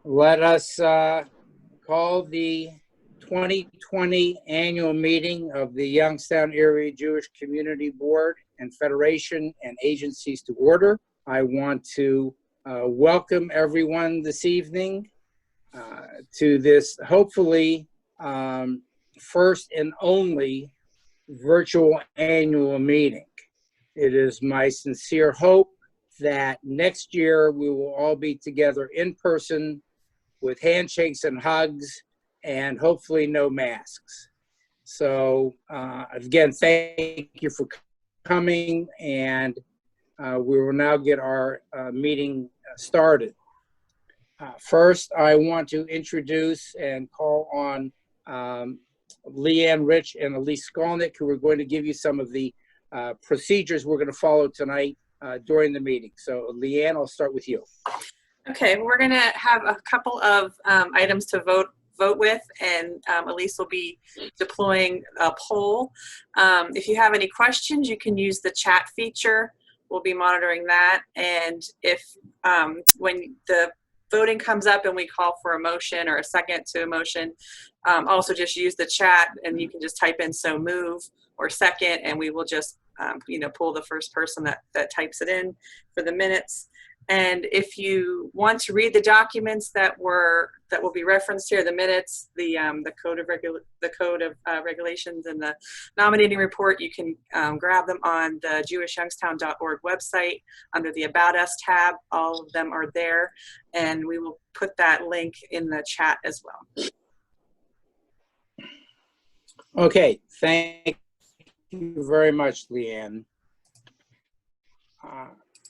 Let us call the 2020 annual meeting of the Youngstown Area Jewish Community Board and Federation and agencies to order. I want to welcome everyone this evening to this hopefully first and only virtual annual meeting. It is my sincere hope that next year we will all be together in person with handshakes and hugs and hopefully no masks. So again, thank you for coming, and we will now get our meeting started. First, I want to introduce and call on Leanne Rich and Elise Skolnick, who are going to give you some of the procedures we're going to follow tonight during the meeting. So Leanne, I'll start with you. Okay, we're going to have a couple of items to vote with, and Elise will be deploying a poll. If you have any questions, you can use the chat feature. We'll be monitoring that, and if when the voting comes up and we call for a motion or a second to a motion, also just use the chat, and you can just type in "so move" or "second," and we will just pull the first person that types it in for the minutes. And if you want to read the documents that will be referenced here, the minutes, the code of regulations, and the nominating report, you can grab them on the jewishyoungstown.org website under the About Us tab. All of them are there, and we will put that link in the chat as well. Okay, thank you very much, Leanne.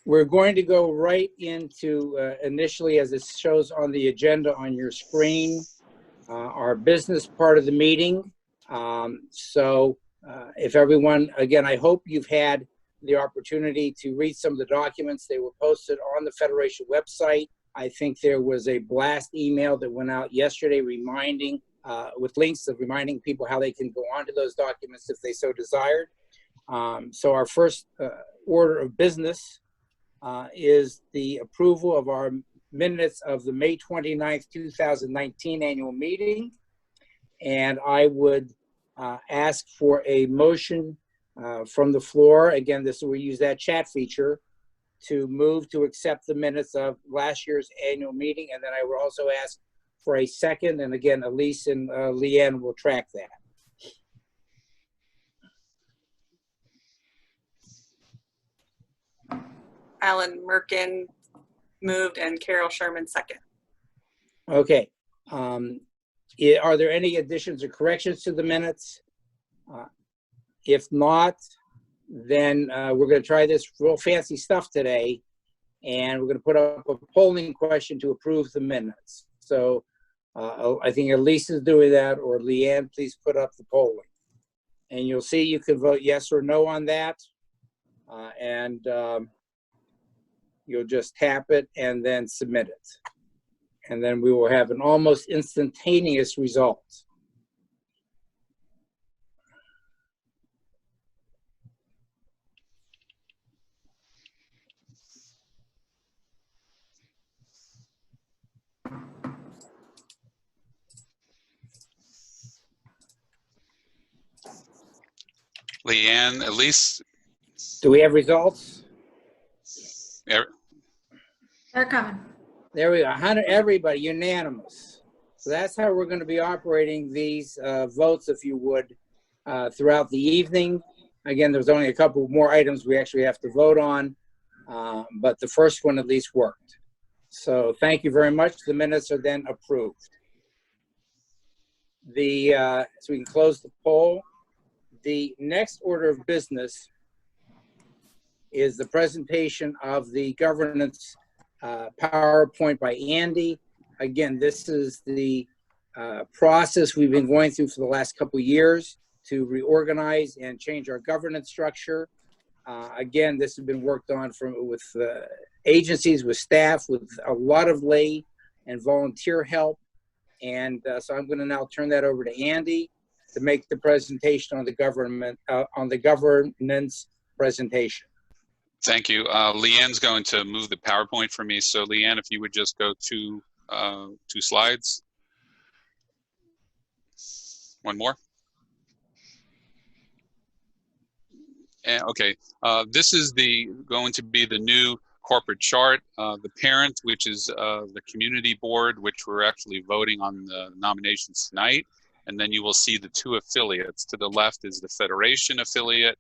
We're going to go right into, initially, as it shows on the agenda on your screen, our business part of the meeting. If everyone, again, I hope you've had the opportunity to read some of the documents. They were posted on the Federation website. I think there was a blast email that went out yesterday reminding, with links of reminding people how they can go onto those documents if they so desired. So our first order of business is the approval of our minutes of the May 29th, 2019 annual meeting. And I would ask for a motion from the floor. Again, this is where we use that chat feature to move to accept the minutes of last year's annual meeting. And then I will also ask for a second. And again, Elise and Leanne will track that. Alan Merkin moved and Carol Sherman second. Okay. Are there any additions or corrections to the minutes? If not, then we're going to try this real fancy stuff today, and we're going to put up a polling question to approve the minutes. So I think Elise is doing that, or Leanne, please put up the polling. And you'll see you can vote yes or no on that. You'll just tap it and then submit it. And then we will have an almost instantaneous result. Leanne, Elise? Do we have results? They're coming. There we go. 100, everybody, unanimous. So that's how we're going to be operating these votes, if you would, throughout the evening. Again, there's only a couple more items we actually have to vote on, but the first one at least worked. So thank you very much. The minutes are then approved. So we can close the poll. The next order of business is the presentation of the governance PowerPoint by Andy. Again, this is the process we've been going through for the last couple of years to reorganize and change our governance structure. Again, this has been worked on with agencies, with staff, with a lot of lay and volunteer help. And so I'm going to now turn that over to Andy to make the presentation on the governance presentation. Thank you. Leanne's going to move the PowerPoint for me. So Leanne, if you would just go to two slides. One more. And, okay, this is going to be the new corporate chart. The parent, which is the community board, which we're actually voting on the nominations tonight. And then you will see the two affiliates. To the left is the Federation affiliate,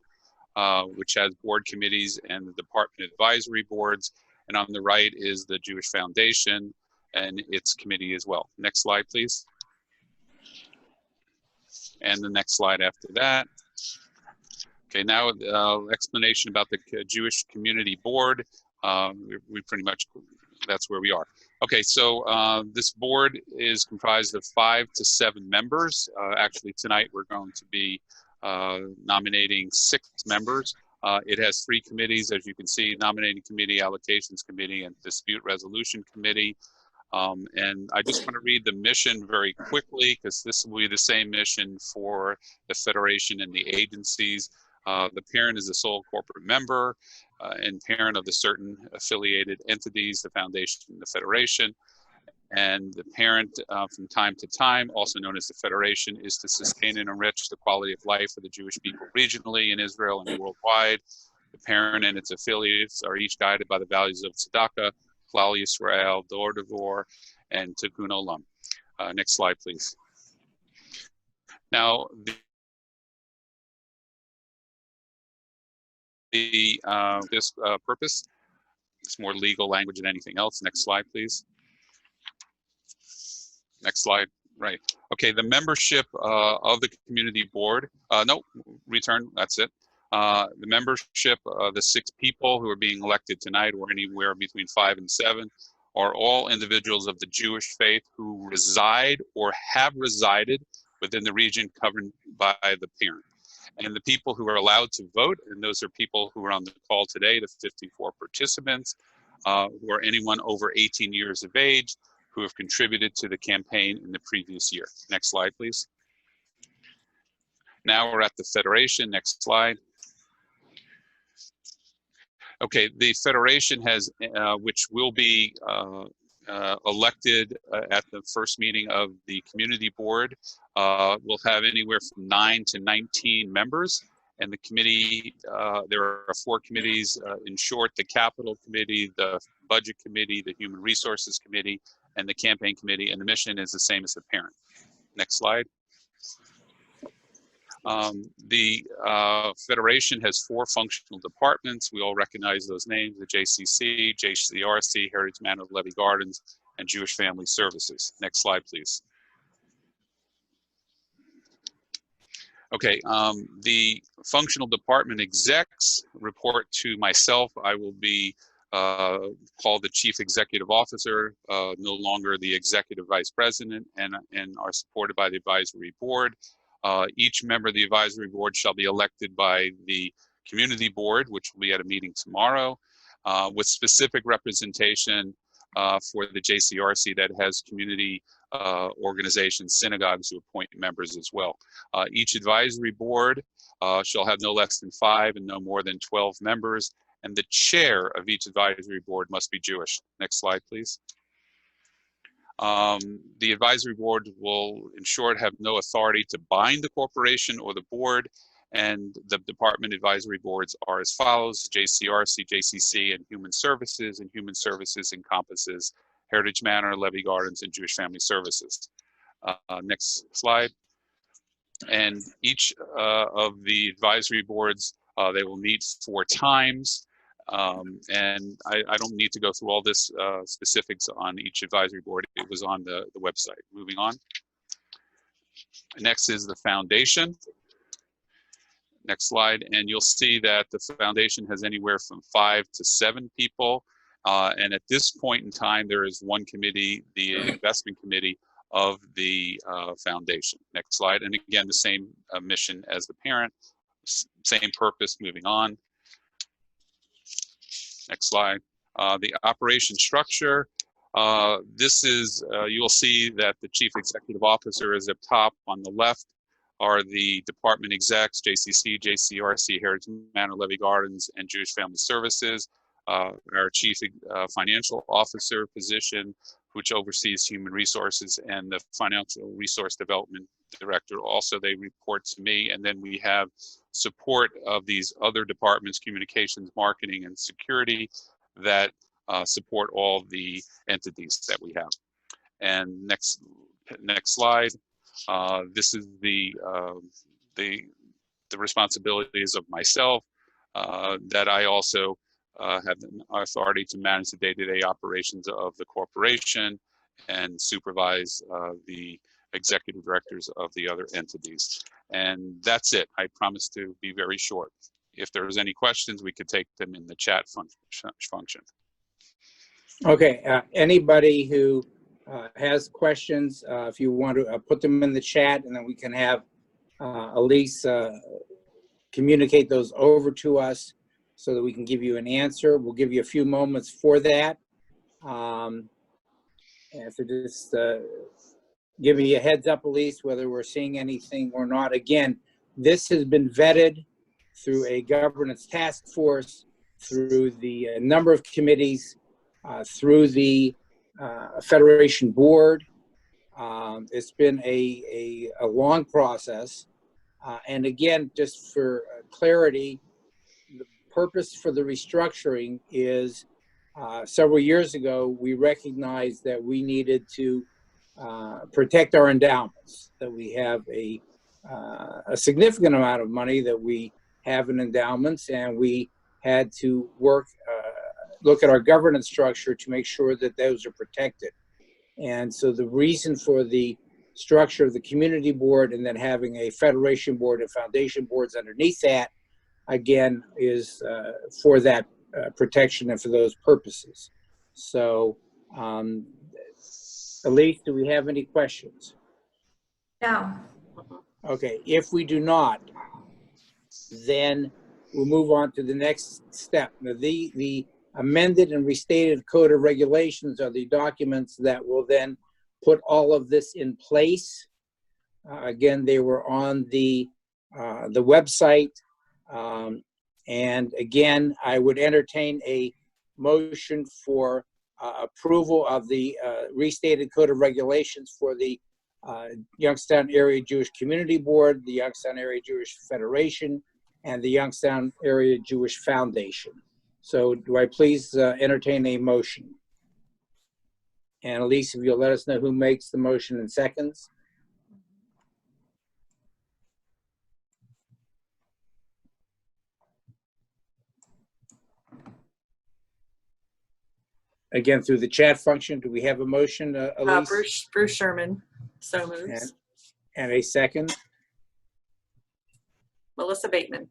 which has board committees and the department advisory boards. And on the right is the Jewish Foundation and its committee as well. Next slide, please. And the next slide after that. Okay, now explanation about the Jewish Community Board. We pretty much, that's where we are. Okay, so this board is comprised of 5 to 7 members. Actually, tonight we're going to be nominating 6 members. It has 3 committees, as you can see: Nominating Committee, Allocations Committee, and Dispute Resolution Committee. And I just want to read the mission very quickly, because this will be the same mission for the Federation and the agencies. The parent is the sole corporate member and parent of the certain affiliated entities, the Foundation and the Federation. And the parent, from time to time, also known as the Federation, is to sustain and enrich the quality of life of the Jewish people regionally in Israel and worldwide. The parent and its affiliates are each guided by the values of Tzedakah, Klal Yisrael, Dor Devor, and Tikkun Olam. Next slide, please. Now, this purpose, it's more legal language than anything else. Next slide, please. Next slide. Right. Okay, the membership of the community board. No, return. That's it. The membership, the 6 people who are being elected tonight, or anywhere between 5 and 7, are all individuals of the Jewish faith who reside or have resided within the region covered by the parent. And the people who are allowed to vote, and those are people who are on the call today, the 54 participants, who are anyone over 18 years of age, who have contributed to the campaign in the previous year. Next slide, please. Now we're at the Federation. Next slide. Okay, the Federation has, which will be elected at the first meeting of the community board, will have anywhere from 9 to 19 members. And the committee, there are 4 committees, in short: the Capital Committee, the Budget Committee, the Human Resources Committee, and the Campaign Committee, and the mission is the same as the parent. Next slide. The Federation has 4 functional departments. We all recognize those names: the JCC, JCRC, Heritage Manor Levy Gardens, and Jewish Family Services. Next slide, please. Okay, the functional department execs report to myself. I will be called the Chief Executive Officer, no longer the Executive Vice President, and are supported by the Advisory Board. Each member of the Advisory Board shall be elected by the Community Board, which will be at a meeting tomorrow, with specific representation for the JCRC that has community organizations, synagogues who appoint members as well. Each Advisory Board shall have no less than 5 and no more than 12 members, and the chair of each Advisory Board must be Jewish. Next slide, please. The Advisory Board will, in short, have no authority to bind the corporation or the board, and the department advisory boards are as follows: JCRC, JCC, and Human Services, and Human Services encompasses Heritage Manor, Levy Gardens, and Jewish Family Services. Next slide. And each of the advisory boards, they will meet 4 times. And I don't need to go through all this specifics on each advisory board. It was on the website. Moving on. Next is the foundation. Next slide. And you'll see that the foundation has anywhere from 5 to 7 people. And at this point in time, there is 1 committee, the investment committee of the foundation. Next slide. And again, the same mission as the parent, same purpose. Moving on. Next slide. The operation structure. This is, you will see that the Chief Executive Officer is up top. On the left are the department execs: JCC, JCRC, Heritage Manor, Levy Gardens, and Jewish Family Services. Our Chief Financial Officer position, which oversees human resources, and the financial resource development director. Also, they report to me, and then we have support of these other departments, communications, marketing, and security, that support all the entities that we have. And next slide. This is the responsibilities of myself, that I also have the authority to manage the day-to-day operations of the corporation and supervise the executive directors of the other entities. And that's it. I promise to be very short. If there's any questions, we could take them in the chat function. Okay, anybody who has questions, if you want to put them in the chat, and then we can have Elise communicate those over to us so that we can give you an answer. We'll give you a few moments for that. And so just give me a heads up, Elise, whether we're seeing anything or not. Again, this has been vetted through a governance task force, through the number of committees, through the Federation Board. It's been a long process. And again, just for clarity, the purpose for the restructuring is several years ago, we recognized that we needed to protect our endowments, that we have a significant amount of money that we have in endowments, and we had to look at our governance structure to make sure that those are protected. And so the reason for the structure of the community board and then having a federation board and foundation boards underneath that, again, is for that protection and for those purposes. So, Elise, do we have any questions? No. Okay, if we do not, then we'll move on to the next step. Now, the amended and restated Code of Regulations are the documents that will then put all of this in place. Again, they were on the website. And again, I would entertain a motion for approval of the restated Code of Regulations for the Youngstown Area Jewish Community Board, the Youngstown Area Jewish Federation, and the Youngstown Area Jewish Foundation. So do I please entertain a motion? And Elise, if you'll let us know who makes the motion in seconds. Again, through the chat function, do we have a motion, Elise? Bruce Sherman, so moves. And a second? Melissa Bateman.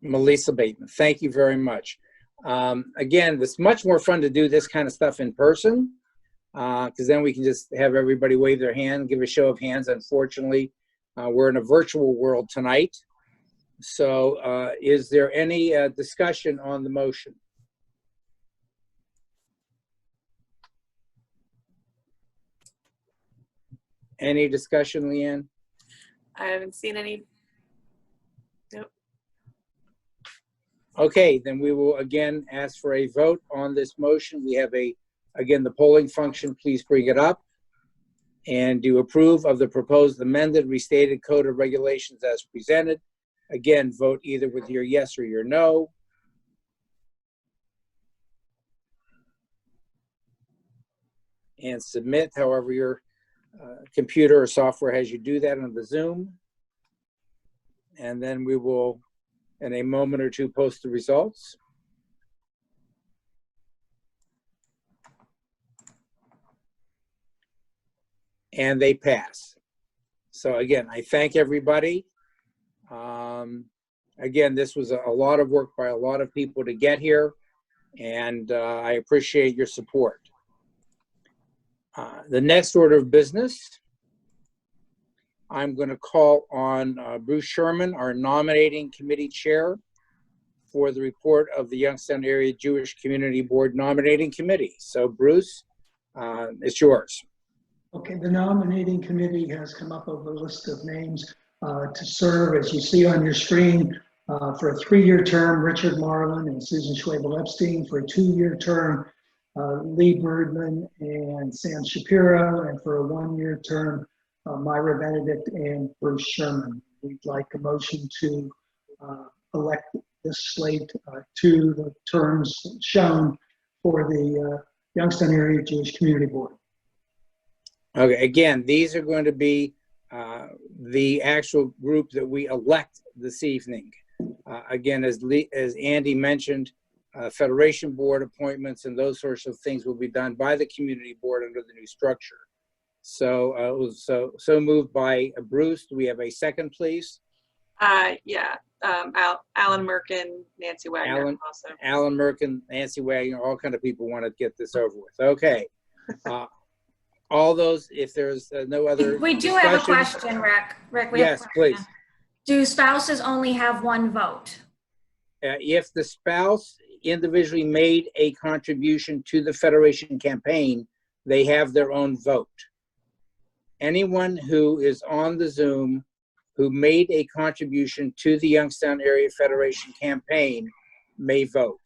Melissa Bateman, thank you very much. Again, it's much more fun to do this kind of stuff in person, because then we can just have everybody wave their hand, give a show of hands. Unfortunately, we're in a virtual world tonight. So is there any discussion on the motion? Any discussion, Leanne? I haven't seen any. Nope. Okay, then we will again ask for a vote on this motion. We have again, the polling function, please bring it up. And do you approve of the proposed amended restated Code of Regulations as presented? Again, vote either with your yes or your no. And submit however your computer or software has you do that on the Zoom. And then we will, in a moment or two, post the results. And they pass. So again, I thank everybody. Again, this was a lot of work by a lot of people to get here, and I appreciate your support. The next order of business, I'm going to call on Bruce Sherman, our nominating committee chair, for the report of the Youngstown Area Jewish Community Board Nominating Committee. So Bruce, it's yours. Okay, the nominating committee has come up with a list of names to serve, as you see on your screen, for a 3-year term, Richard Marlin and Susan Schwabel-Epstein. For a 2-year term, Lee Birdman and Sam Shapiro, and for a one-year term, Myra Benedict and Bruce Sherman. We'd like a motion to elect this slate to the terms shown for the Youngstown Area Jewish Community Board. Okay, again, these are going to be the actual group that we elect this evening. Again, as Andy mentioned, Federation Board appointments and those sorts of things will be done by the Community Board under the new structure. So, so moved by Bruce. Do we have a second, please? Yeah, Alan Merkin, Nancy Wagner also. Alan Merkin, Nancy Wagner, all kind of people want to get this over with. Okay. All those, if there's no other We do have a question, Rick. Rick, we have a Yes, question. please. Do spouses only have one vote? If the spouse individually made a contribution to the Federation campaign, they have their own vote. Anyone who is on the Zoom who made a contribution to the Youngstown Area Federation campaign may vote.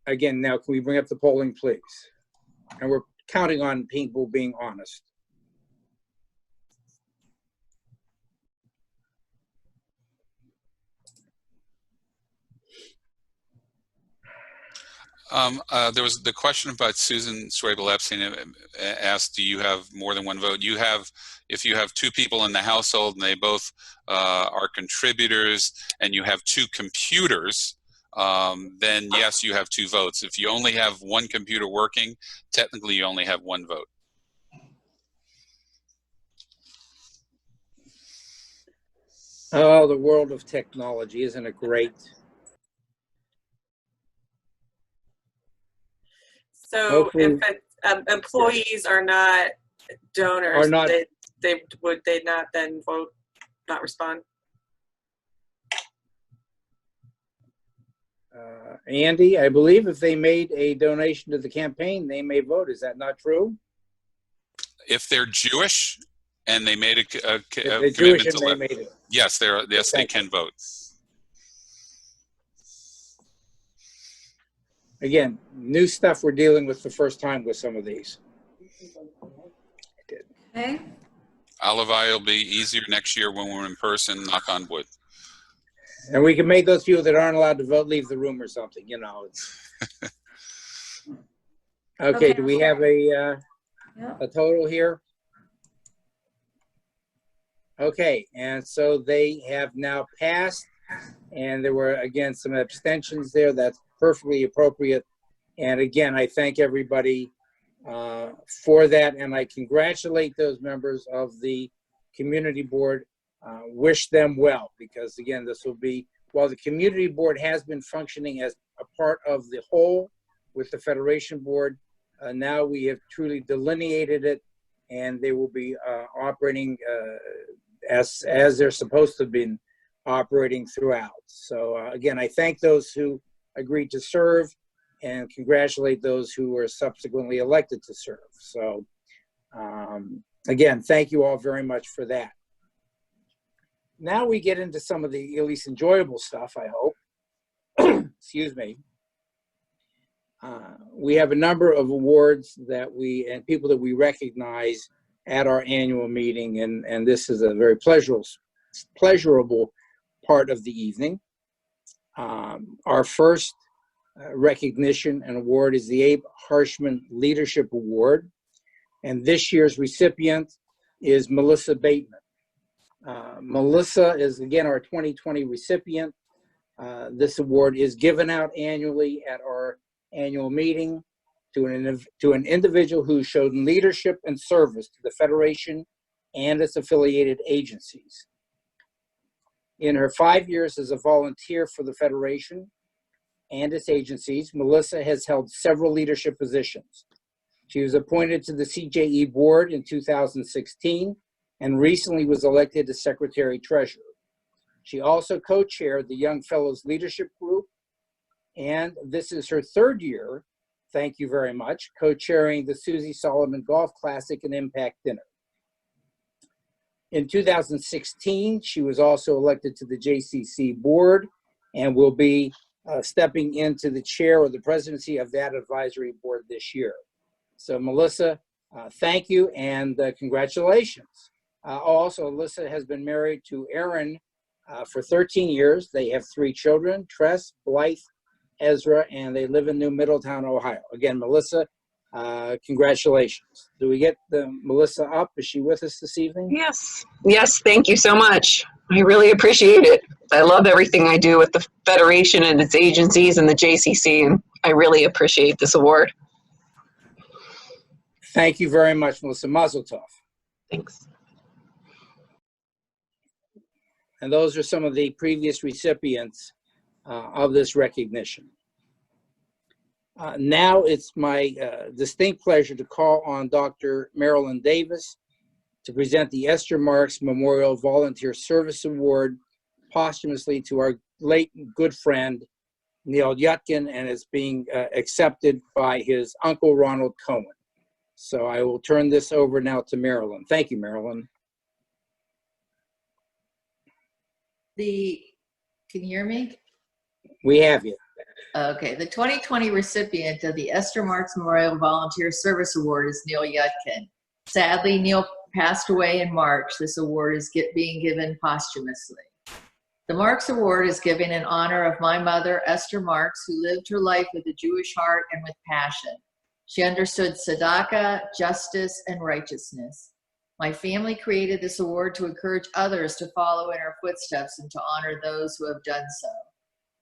Again, now can we bring up the polling, please? And we're counting on people being honest. There was the question about Susan Swabel-Epstein asked, do you have more than one vote? You have, if you have two people in the household and they both are contributors and you have two computers, then yes, you have two votes. If you only have one computer working, technically you only have one vote. Oh, the world of technology, isn't it great? So Hopefully- if employees are not donors, Are not- would they not then vote, not respond? Andy, I believe if they made a donation to the campaign, they may vote. Is that not true? If they're Jewish and they made a If they're commitment Jewish to and they live, made it. yes, they can vote. Again, new stuff we're dealing with the first time with some of these. Okay. Alavai will be easier next year when we're in person, knock on wood. And we can make those people that aren't allowed to vote leave the room or something, you know. Okay, do we have Yep. a total here? Okay, and so they have now passed, and there were, again, some abstentions there. That's perfectly appropriate. And again, I thank everybody for that, and I congratulate those members of the community board. Wish them well, because again, this will be, while the community board has been functioning as a part of the whole with the Federation board, now we have truly delineated it, and they will be operating as they're supposed to be operating throughout. So again, I thank those who agreed to serve and congratulate those who were subsequently elected to serve. So again, thank you all very much for that. Now we get into some of the at least enjoyable stuff, I hope. Excuse me. We have a number of awards that and people that we recognize at our annual meeting, and this is a very pleasurable part of the evening. Our first recognition and award is the Abe Harshman Leadership Award, and this year's recipient is Melissa Bateman. Melissa is, again, our 2020 recipient. This award is given out annually at our annual meeting to an individual who showed leadership and service to the Federation and its affiliated agencies. In her 5 years as a volunteer for the Federation and its agencies, Melissa has held several leadership positions. She was appointed to the CJE board in 2016 and recently was elected as Secretary Treasurer. She also co-chaired the Young Fellows Leadership Group, and this is her third year, thank you very much, co-chairing the Susie Solomon Golf Classic and Impact Dinner. In 2016, she was also elected to the JCC board and will be stepping into the chair or the presidency of that advisory board this year. So Melissa, thank you and congratulations. Also, Alyssa has been married to Aaron for 13 years. They have 3 children, Tress, Blythe, Ezra, and they live in New Middletown, Ohio. Again, Melissa, congratulations. Do we get Melissa up? Is she with us this evening? Yes. Yes, thank you so much. I really appreciate it. I love everything I do with the Federation and its agencies and the JCC, and I really appreciate this award. Thank you very much, Melissa. Mazel tov. Thanks. And those are some of the previous recipients of this recognition. Now it's my distinct pleasure to call on Dr. Marilyn Davis to present the Esther Marks Memorial Volunteer Service Award posthumously to our late good friend, Neil Yutkin, and it's being accepted by his uncle, Ronald Cohen. So I will turn this over now to Marilyn. Thank you, Marilyn. Can you hear me? We have you. Okay, the 2020 recipient of the Esther Marks Memorial Volunteer Service Award is Neil Yutkin. Sadly, Neil passed away in March. This award is being given posthumously. The Marks Award is given in honor of my mother, Esther Marks, who lived her life with a Jewish heart and with passion. She understood tzedakah, justice, and righteousness. My family created this award to encourage others to follow in her footsteps and to honor those who have done so.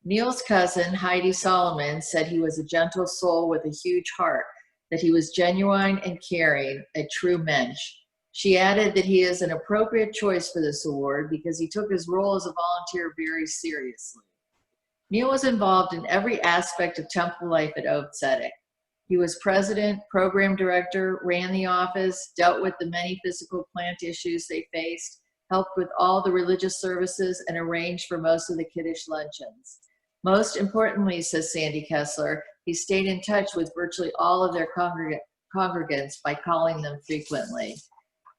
Neil's cousin, Heidi Solomon, said he was a gentle soul with a huge heart, that he was genuine and caring, a true mensch. She added that he is an appropriate choice for this award because he took his role as a volunteer very seriously. Neil was involved in every aspect of temple life at Oath Tzedek. He was president, program director, ran the office, dealt with the many physical plant issues they faced, helped with all the religious services, and arranged for most of the Kiddush luncheons. Most importantly, says Sandy Kessler, he stayed in touch with virtually all of their congregants by calling them frequently.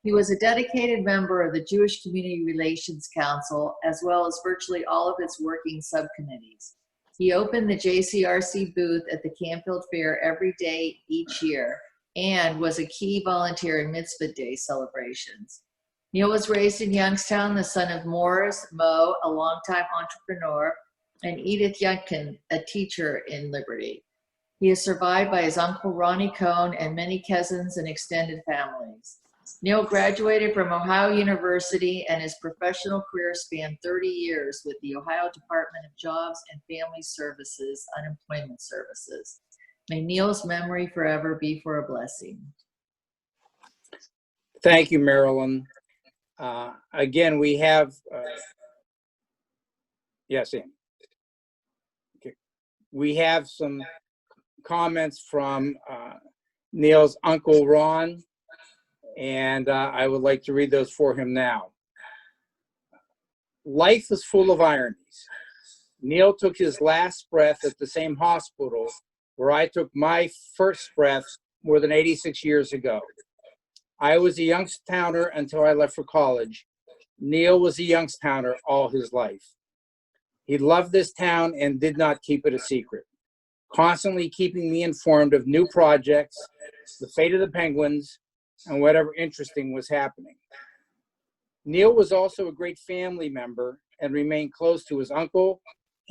He was a dedicated member of the Jewish Community Relations Council, as well as virtually all of its working subcommittees. He opened the JCRC booth at the Campfield Fair every day each year and was a key volunteer in Mitzvah Day celebrations. Neil was raised in Youngstown, the son of Morris Moe, a longtime entrepreneur, and Edith Yutkin, a teacher in Liberty. He is survived by his uncle Ronnie Cohn and many cousins and extended families. Neil graduated from Ohio University and his professional career spanned 30 years with the Ohio Department of Jobs and Family Services, Unemployment Services. May Neil's memory forever be for a blessing. Thank you, Marilyn. Again, we have, yes, Ann. Okay. We have some comments from Neil's uncle, Ron, and I would like to read those for him now. Life is full of ironies. Neil took his last breath at the same hospital where I took my first breath more than 86 years ago. I was a Youngstowner until I left for college. Neil was a Youngstowner all his life. He loved this town and did not keep it a secret, constantly keeping me informed of new projects, the fate of the Penguins, and whatever interesting was happening. Neil was also a great family member and remained close to his uncle,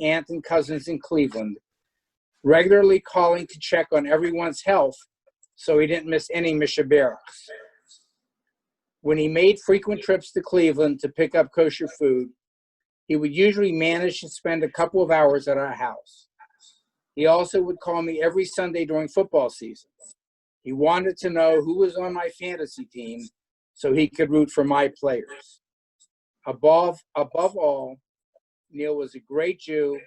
aunt, and cousins in Cleveland, regularly calling to check on everyone's health so he didn't miss any Mishaberachs. When he made frequent trips to Cleveland to pick up kosher food, he would usually manage to spend a couple of hours at our house. He also would call me every Sunday during football season. He wanted to know who was on my fantasy team so he could root for my players. Above all, Neil was a great Jew,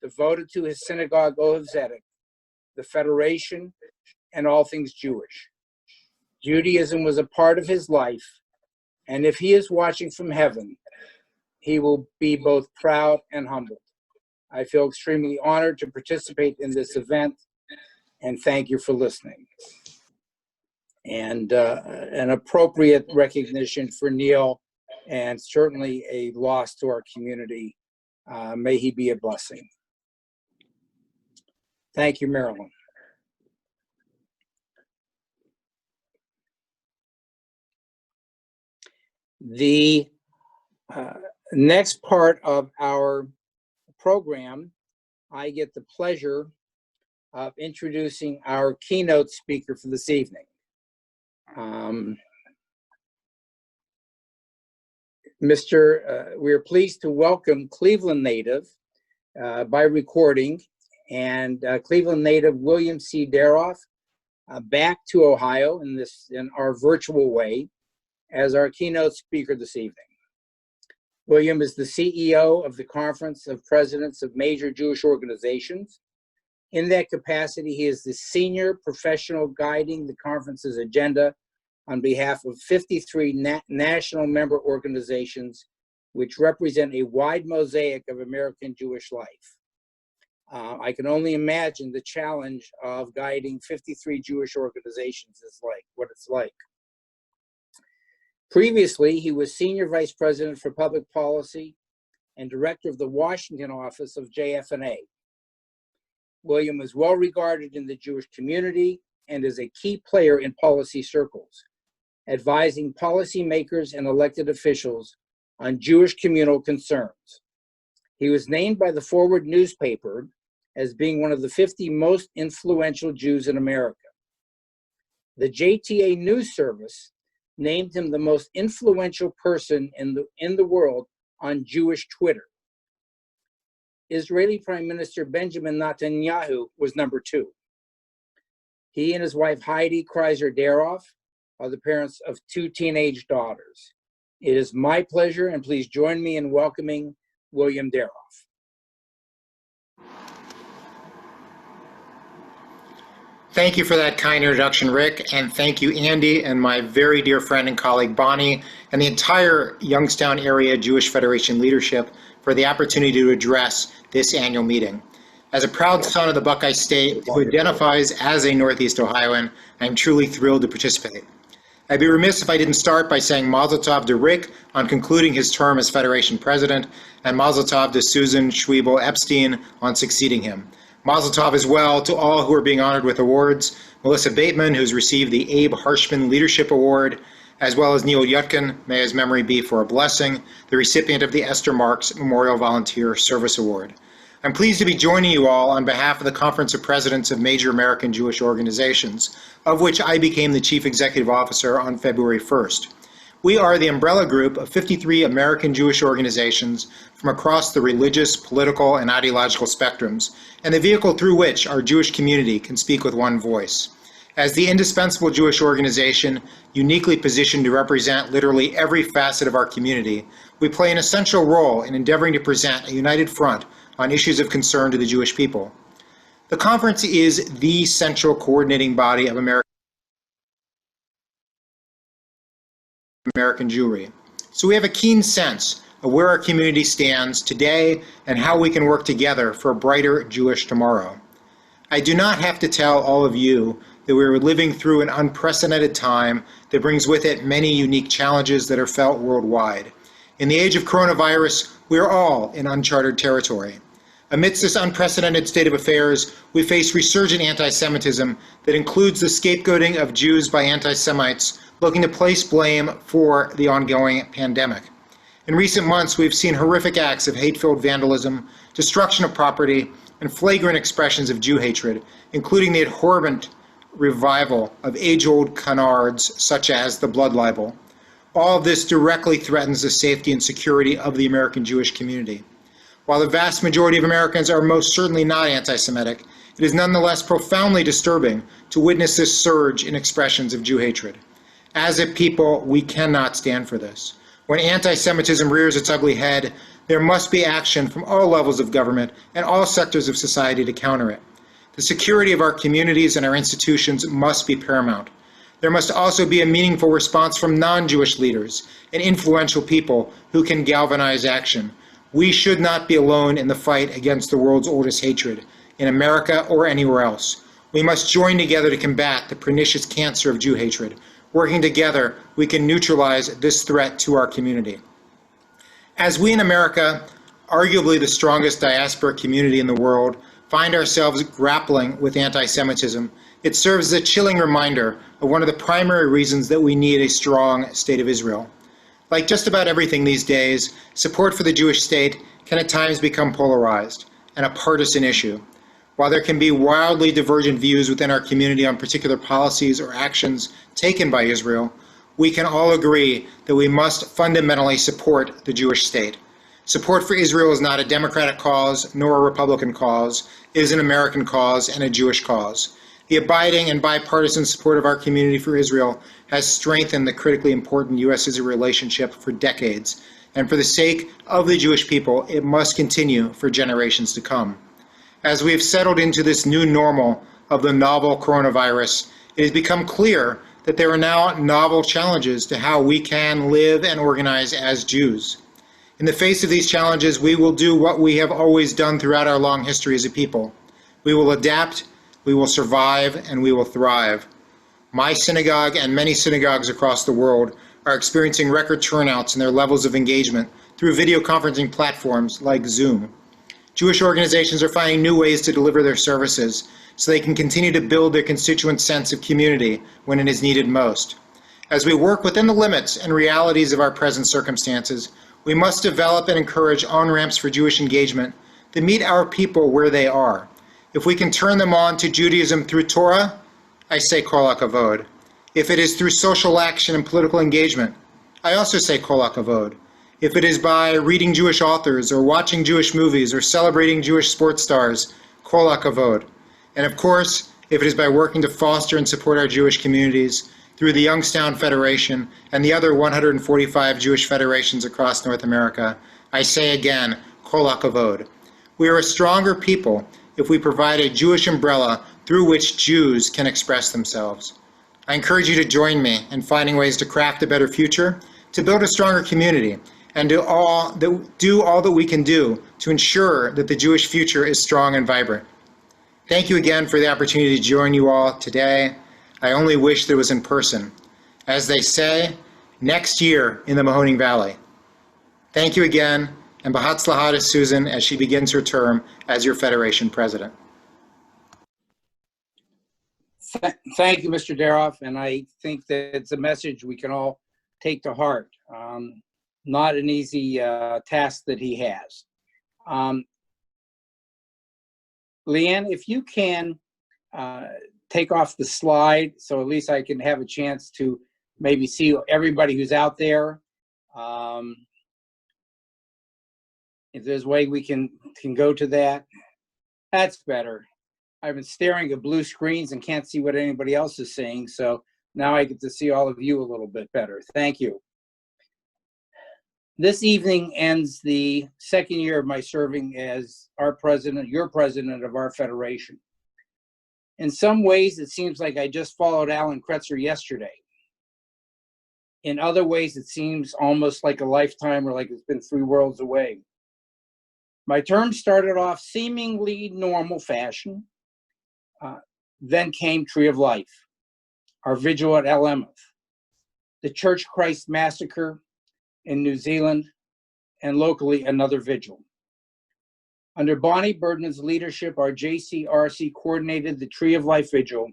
devoted to his synagogue, Oath Tzedek, the Federation, and all things Jewish. Judaism was a part of his life, and if he is watching from heaven, he will be both proud and humbled. I feel extremely honored to participate in this event, and thank you for listening. And an appropriate recognition for Neil, and certainly a loss to our community. May he be a blessing. Thank you, Marilyn. The next part of our program, I get the pleasure of introducing our keynote speaker for this evening. We are pleased to welcome Cleveland native by recording, and Cleveland native William C. Daroff back to Ohio in our virtual way as our keynote speaker this evening. William is the CEO of the Conference of Presidents of Major Jewish Organizations. In that capacity, he is the senior professional guiding the conference's agenda on behalf of 53 national member organizations, which represent a wide mosaic of American Jewish life. I can only imagine the challenge of guiding 53 Jewish organizations what it's like. Previously, he was Senior Vice President for Public Policy and Director of the Washington office of JF&A. William is well regarded in the Jewish community and is a key player in policy circles, advising policymakers and elected officials on Jewish communal concerns. He was named by the Forward newspaper as being one of the 50 most influential Jews in America. The JTA News Service named him the most influential person in the world on Jewish Twitter. Israeli Prime Minister Benjamin Netanyahu was number 2. He and his wife Heidi Kreiser Daroff are the parents of 2 teenage daughters. It is my pleasure, and please join me in welcoming William Daroff. Thank you for that kind introduction, Rick, and thank you, Andy, and my very dear friend and colleague, Bonnie, and the entire Youngstown Area Jewish Federation leadership for the opportunity to address this annual meeting. As a proud son of the Buckeye State who identifies as a Northeast Ohioan, I'm truly thrilled to participate. I'd be remiss if I didn't start by saying Mazel Tov to Rick on concluding his term as Federation President, and Mazel Tov to Susan Schwiebel Epstein on succeeding him. Mazel Tov as well to all who are being honored with awards, Melissa Bateman, who's received the Abe Harshman Leadership Award, as well as Neil Yudkin, may his memory be for a blessing, the recipient of the Esther Marks Memorial Volunteer Service Award. I'm pleased to be joining you all on behalf of the Conference of Presidents of Major American Jewish Organizations, of which I became the Chief Executive Officer on February 1st. We are the umbrella group of 53 American Jewish organizations from across the religious, political, and ideological spectrums, and the vehicle through which our Jewish community can speak with one voice. As the indispensable Jewish organization, uniquely positioned to represent literally every facet of our community, we play an essential role in endeavoring to present a united front on issues of concern to the Jewish people. The conference is the central coordinating body of American Jewry. So we have a keen sense of where our community stands today and how we can work together for a brighter Jewish tomorrow. I do not have to tell all of you that we are living through an unprecedented time that brings with it many unique challenges that are felt worldwide. In the age of coronavirus, we are all in uncharted territory. Amidst this unprecedented state of affairs, we face resurgent anti-Semitism that includes the scapegoating of Jews by anti-Semites looking to place blame for the ongoing pandemic. In recent months, we've seen horrific acts of hate-filled vandalism, destruction of property, and flagrant expressions of Jew hatred, including the abhorrent revival of age-old canards such as the blood libel. All of this directly threatens the safety and security of the American Jewish community. While the vast majority of Americans are most certainly not anti-Semitic, it is nonetheless profoundly disturbing to witness this surge in expressions of Jew hatred. As a people, we cannot stand for this. When anti-Semitism rears its ugly head, there must be action from all levels of government and all sectors of society to counter it. The security of our communities and our institutions must be paramount. There must also be a meaningful response from non-Jewish leaders and influential people who can galvanize action. We should not be alone in the fight against the world's oldest hatred, in America or anywhere else. We must join together to combat the pernicious cancer of Jew hatred. Working together, we can neutralize this threat to our community. As we in America arguably the strongest diaspora community in the world, find ourselves grappling with anti-Semitism, it serves as a chilling reminder of one of the primary reasons that we need a strong state of Israel. Like just about everything these days, support for the Jewish state can at times become polarized and a partisan issue. While there can be wildly divergent views within our community on particular policies or actions taken by Israel, we can all agree that we must fundamentally support the Jewish state. Support for Israel is not a Democratic cause nor a Republican cause. It is an American cause and a Jewish cause. The abiding and bipartisan support of our community for Israel has strengthened the critically important U.S.-Israel relationship for decades, and for the sake of the Jewish people, it must continue for generations to come. As we have settled into this new normal of the novel coronavirus, it has become clear that there are now novel challenges to how we can live and organize as Jews. In the face of these challenges, we will do what we have always done throughout our long history as a people. We will adapt, we will survive, and we will thrive. My synagogue and many synagogues across the world are experiencing record turnouts in their levels of engagement through video conferencing platforms like Zoom. Jewish organizations are finding new ways to deliver their services so they can continue to build their constituent sense of community when it is needed most. As we work within the limits and realities of our present circumstances, we must develop and encourage on-ramps for Jewish engagement that meet our people where they are. If we can turn them on to Judaism through Torah, I say kol hakavod. If it is through social action and political engagement, I also say kol hakavod. If it is by reading Jewish authors or watching Jewish movies or celebrating Jewish sports stars, kol hakavod. And of course, if it is by working to foster and support our Jewish communities through the Youngstown Federation and the other 145 Jewish federations across North America, I say again, kol hakavod. We are a stronger people if we provide a Jewish umbrella through which Jews can express themselves. I encourage you to join me in finding ways to craft a better future, to build a stronger community, and do all that we can do to ensure that the Jewish future is strong and vibrant. Thank you again for the opportunity to join you all today. I only wish that it was in person. As they say, next year in the Mahoning Valley. Thank you again, and b'hatzlacha to Susan as she begins her term as your Federation President. Thank you, Mr. Daroff, and I think that it's a message we can all take to heart. Not an easy task that he has. Leanne, if you can take off the slide so at least I can have a chance to maybe see everybody who's out there. If there's a way we can go to that, that's better. I've been staring at blue screens and can't see what anybody else is saying, so now I get to see all of you a little bit better. Thank you. This evening ends the second year of my serving as our president, your president of our federation. In some ways, it seems like I just followed Alan Kretzer yesterday. In other ways, it seems almost like a lifetime or like it's been 3 worlds away. My term started off seemingly normal fashion. Then came Tree of Life, our vigil at El Emuth, the Church Christ Massacre in New Zealand, and locally another vigil. Under Bonnie Birdman's leadership, our JCRC coordinated the Tree of Life Vigil,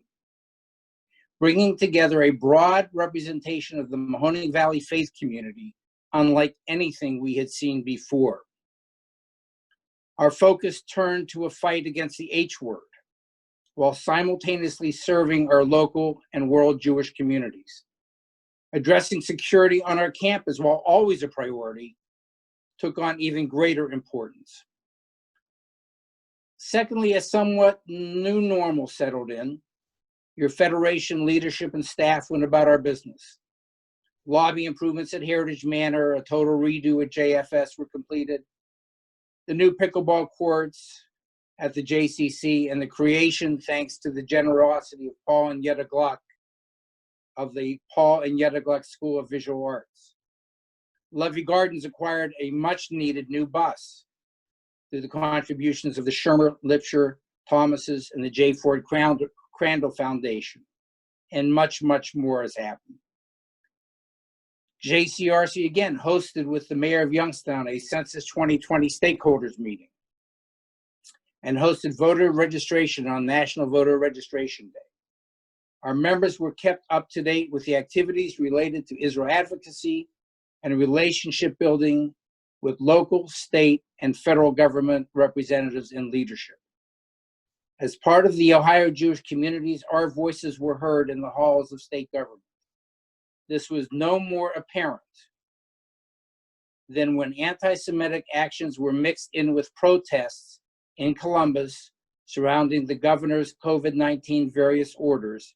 bringing together a broad representation of the Mahoning Valley faith community, unlike anything we had seen before. Our focus turned to a fight against the H word, while simultaneously serving our local and world Jewish communities. Addressing security on our campus, while always a priority, took on even greater importance. Secondly, a somewhat new normal settled in. Your Federation leadership and staff went about our business. Lobby improvements at Heritage Manor, a total redo at JFS were completed. The new pickleball courts at the JCC, and the creation, thanks to the generosity of Paul and Yetta Gluck, of the Paul and Yetta Gluck School of Visual Arts. Levy Gardens acquired a much-needed new bus through the contributions of the Shermer, Lipscher, Thomases, and the J. Ford Crandall Foundation, and much, much more has happened. JCRC again hosted with the mayor of Youngstown a Census 2020 stakeholders meeting and hosted voter registration on National Voter Registration Day. Our members were kept up to date with the activities related to Israel advocacy and relationship building with local, state, and federal government representatives and leadership. As part of the Ohio Jewish communities, our voices were heard in the halls of state government. This was no more apparent than when anti-Semitic actions were mixed in with protests in Columbus surrounding the governor's COVID-19 various orders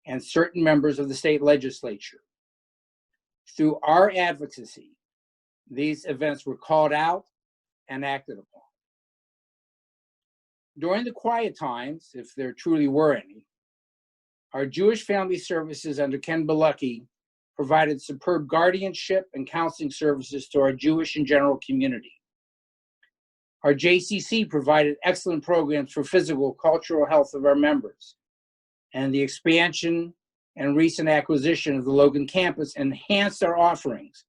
and certain members of the state legislature. Through our advocacy, these events were called out and acted upon. During the quiet times, if there truly were any, our Jewish Family Services under Ken Bilucky provided superb guardianship and counseling services to our Jewish and general community. Our JCC provided excellent programs for physical, cultural health of our members, and the expansion and recent acquisition of the Logan campus enhanced our offerings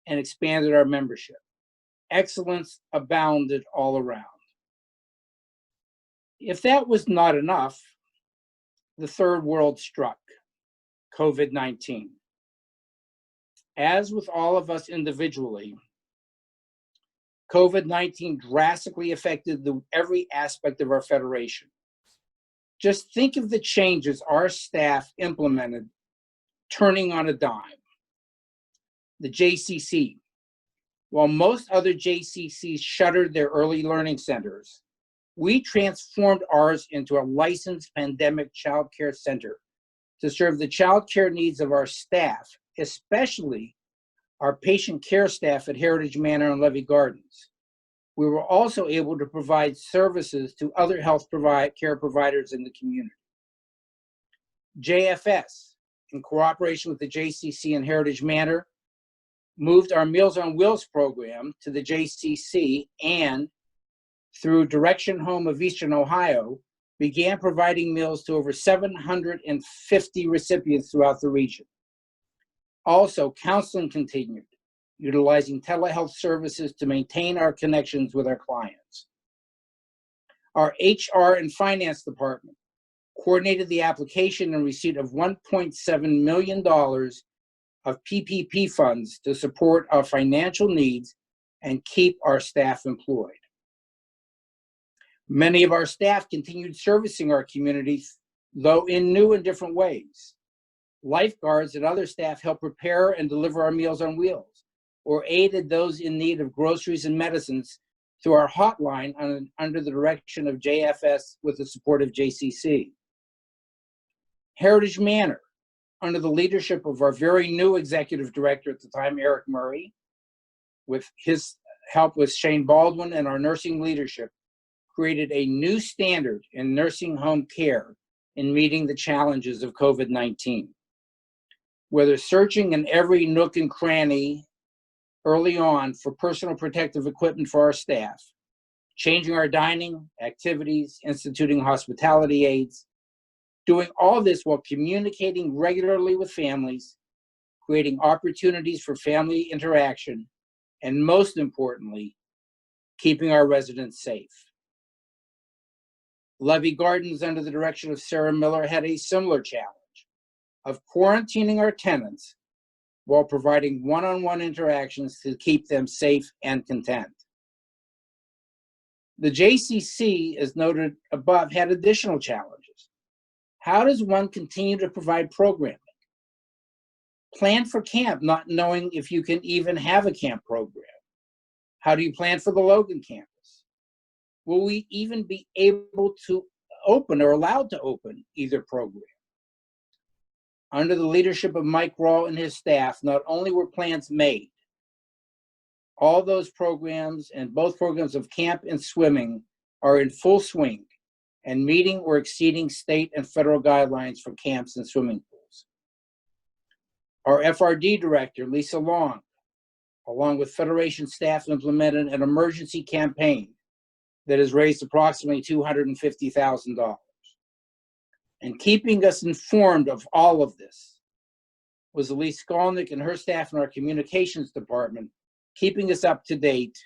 and expanded our membership. Excellence abounded all around. If that was not enough, the third world struck, COVID-19. As with all of us individually, COVID-19 drastically affected every aspect of our federation. Just think of the changes our staff implemented, turning on a dime. The JCC. While most other JCCs shuttered their early learning centers, we transformed ours into a licensed pandemic child care center to serve the child care needs of our staff, especially our patient care staff at Heritage Manor and Levy Gardens. We were also able to provide services to other health care providers in the community. JFS, in cooperation with the JCC and Heritage Manor, moved our Meals on Wheels program to the JCC and, through Direction Home of Eastern Ohio, began providing meals to over 750 recipients throughout the region. Also, counseling continued, utilizing telehealth services to maintain our connections with our clients. Our HR and finance department coordinated the application and receipt of $1.7 million of PPP funds to support our financial needs and keep our staff employed. Many of our staff continued servicing our communities, though in new and different ways. Lifeguards and other staff helped prepare and deliver our Meals on Wheels, or aided those in need of groceries and medicines through our hotline under the direction of JFS with the support of JCC. Heritage Manor, under the leadership of our very new executive director at the time, Eric Murray, with his help with Shane Baldwin and our nursing leadership, created a new standard in nursing home care in meeting the challenges of COVID-19. Whether searching in every nook and cranny early on for personal protective equipment for our staff, changing our dining, activities, instituting hospitality aids, doing all this while communicating regularly with families, creating opportunities for family interaction, and most importantly, keeping our residents safe. Levy Gardens, under the direction of Sarah Miller, had a similar challenge of quarantining our tenants while providing one-on-one interactions to keep them safe and content. The JCC, as noted above, had additional challenges. How does one continue to provide programming? Plan for camp, not knowing if you can even have a camp program. How do you plan for the Logan campus? Will we even be able to open or allowed to open either program? Under the leadership of Mike Rawl and his staff, not only were plans made, all those programs and both programs of camp and swimming are in full swing and meeting or exceeding state and federal guidelines for camps and swimming pools. Our FRD director, Lisa Long, along with Federation staff, implemented an emergency campaign that has raised approximately $250,000. And keeping us informed of all of this, was Elise Skolnick and her staff in our communications department, keeping us up to date,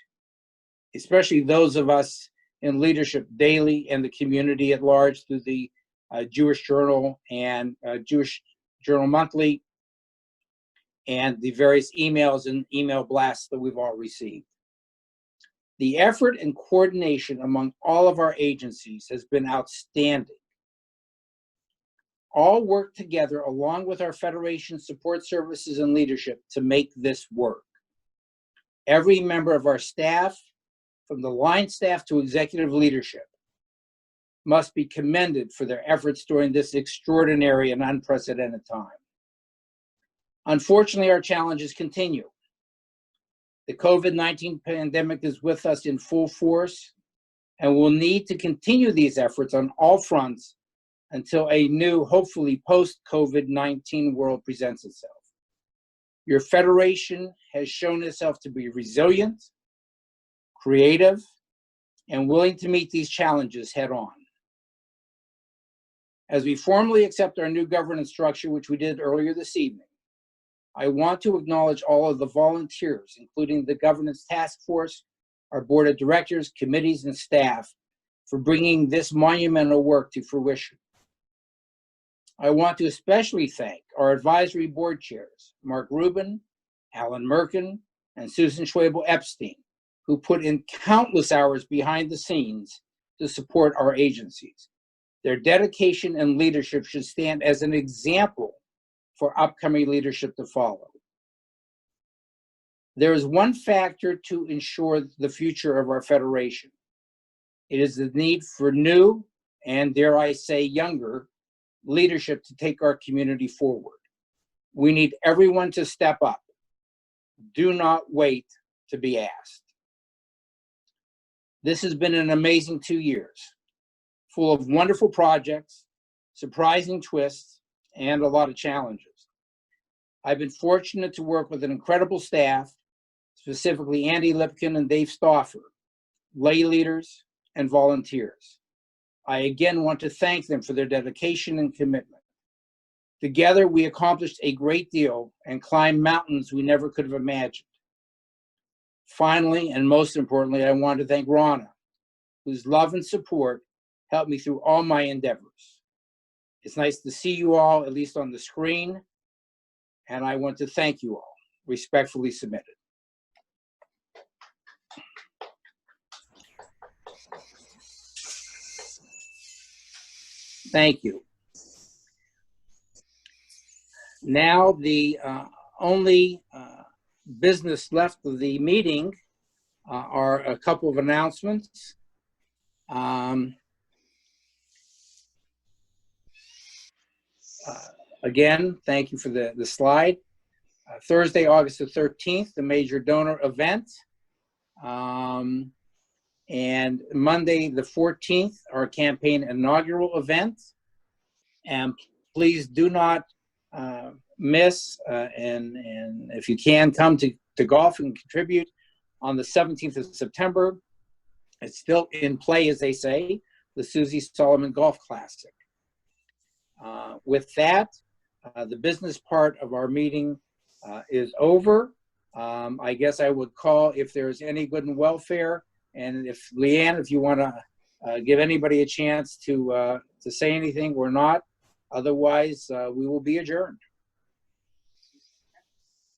especially those of us in leadership daily and the community at large through the Jewish Journal and Jewish Journal Monthly, and the various emails and email blasts that we've all received. The effort and coordination among all of our agencies has been outstanding. All work together along with our Federation support services and leadership to make this work. Every member of our staff, from the line staff to executive leadership, must be commended for their efforts during this extraordinary and unprecedented time. Unfortunately, our challenges continue. The COVID-19 pandemic is with us in full force, and we'll need to continue these efforts on all fronts until a new, hopefully post-COVID-19 world presents itself. Your Federation has shown itself to be resilient, creative, and willing to meet these challenges head on. As we formally accept our new governance structure, which we did earlier this evening, I want to acknowledge all of the volunteers, including the governance task force, our board of directors, committees, and staff, for bringing this monumental work to fruition. I want to especially thank our advisory board chairs, Mark Rubin, Alan Merkin, and Susan Schwabel-Epstein, who put in countless hours behind the scenes to support our agencies. Their dedication and leadership should stand as an example for upcoming leadership to follow. There is one factor to ensure the future of our Federation. It is the need for new, and dare I say younger, leadership to take our community forward. We need everyone to step up. Do not wait to be asked. This has been an amazing 2 years, full of wonderful projects, surprising twists, and a lot of challenges. I've been fortunate to work with an incredible staff, specifically Andy Lipkin and Dave Stauffer, lay leaders, and volunteers. I again want to thank them for their dedication and commitment. Together, we accomplished a great deal and climbed mountains we never could have imagined. Finally, and most importantly, I want to thank Rana, whose love and support helped me through all my endeavors. It's nice to see you all, at least on the screen, and I want to thank you all. Respectfully submitted. Thank you. Now, the only business left of the meeting are a couple of announcements. Again, thank you for the slide. Thursday, August the 13th, the major donor event. And Monday, the 14th, our campaign inaugural event. And please do not miss, and if you can, come to golf and contribute on the 17th of September. It's still in play, as they say, the Susie Solomon Golf Classic. With that, the business part of our meeting is over. I guess I would call if there's any good and welfare, and if Leanne, if you want to give anybody a chance to say anything or not. Otherwise, we will be adjourned.